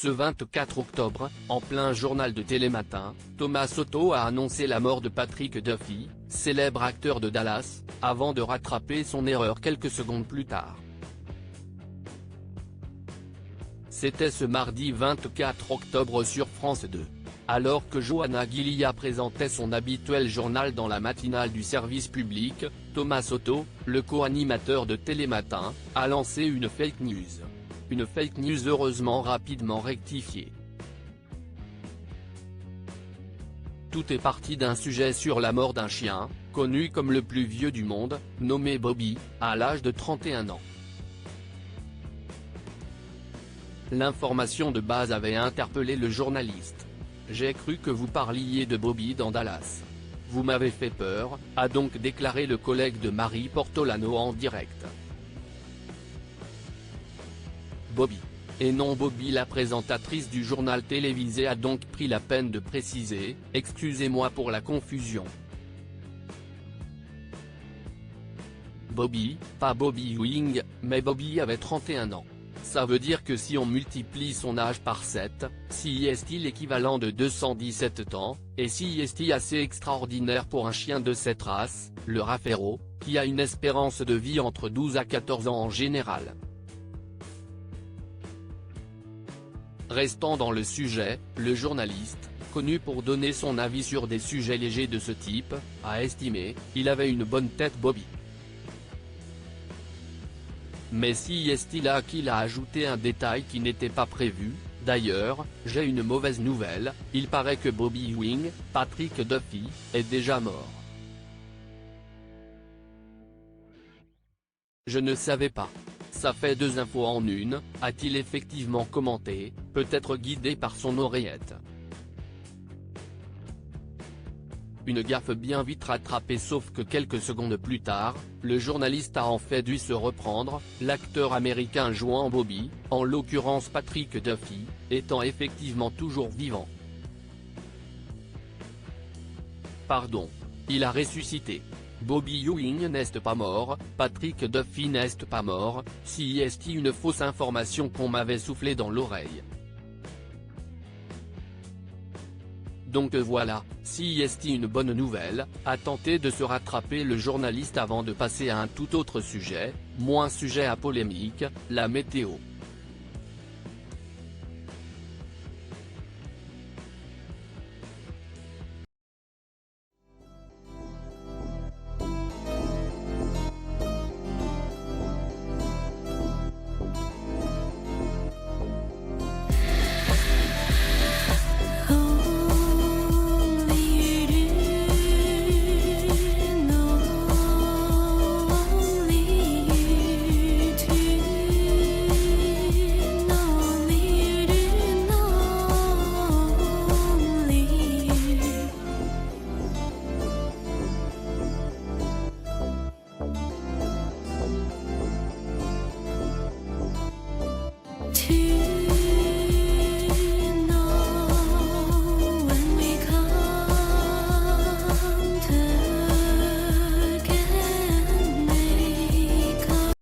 Ce 24 octobre, en plein journal de Télématin, Thomas Soto a annoncé la mort de Patrick Duffy, célèbre acteur de Dallas, avant de rattraper son erreur quelques secondes plus tard. C'était ce mardi 24 octobre sur France 2. Alors que Johanna Gillia présentait son habituel journal dans la matinale du service public, Thomas Soto, le co-animateur de Télématin, a lancé une fake news. Une fake news heureusement rapidement rectifiée. Tout est parti d'un sujet sur la mort d'un chien, connu comme le plus vieux du monde, nommé Bobby, à l'âge de 31 ans. L'information de base avait interpellé le journaliste. « J'ai cru que vous parliez de Bobby dans Dallas. Vous m'avez fait peur », a donc déclaré le collègue de Marie Portolano en direct. Bobby. Et non Bobby. La présentatrice du journal télévisé a donc pris la peine de préciser « Excusez-moi pour la confusion. Bobby, pas Bobby Ewing, mais Bobby avait 31 ans. Ça veut dire que si on multiplie son âge par 7, si est-il l'équivalent de 217 ans, et si est-il assez extraordinaire pour un chien de cette race, le Raffairo, qui a une espérance de vie entre 12 à 14 ans en général. » Restant dans le sujet, le journaliste, connu pour donner son avis sur des sujets légers de ce type, a estimé « Il avait une bonne tête Bobby. » Mais si est-il là qu'il a ajouté un détail qui n'était pas prévu. D'ailleurs, j'ai une mauvaise nouvelle, il paraît que Bobby Ewing, Patrick Duffy, est déjà mort. Je ne savais pas. Ça fait 2 infos en une, a-t-il effectivement commenté, peut-être guidé par son oreillette. Une gaffe bien vite rattrapée sauf que quelques secondes plus tard, le journaliste a en fait dû se reprendre, l'acteur américain jouant Bobby, en l'occurrence Patrick Duffy, étant effectivement toujours vivant. Pardon. Il a ressuscité. Bobby Ewing n'est pas mort, Patrick Duffy n'est pas mort, si est une fausse information qu'on m'avait soufflé dans l'oreille. Donc voilà, si est une bonne nouvelle, a tenté de se rattraper le journaliste avant de passer à un tout autre sujet, moins sujet à polémique, la météo. To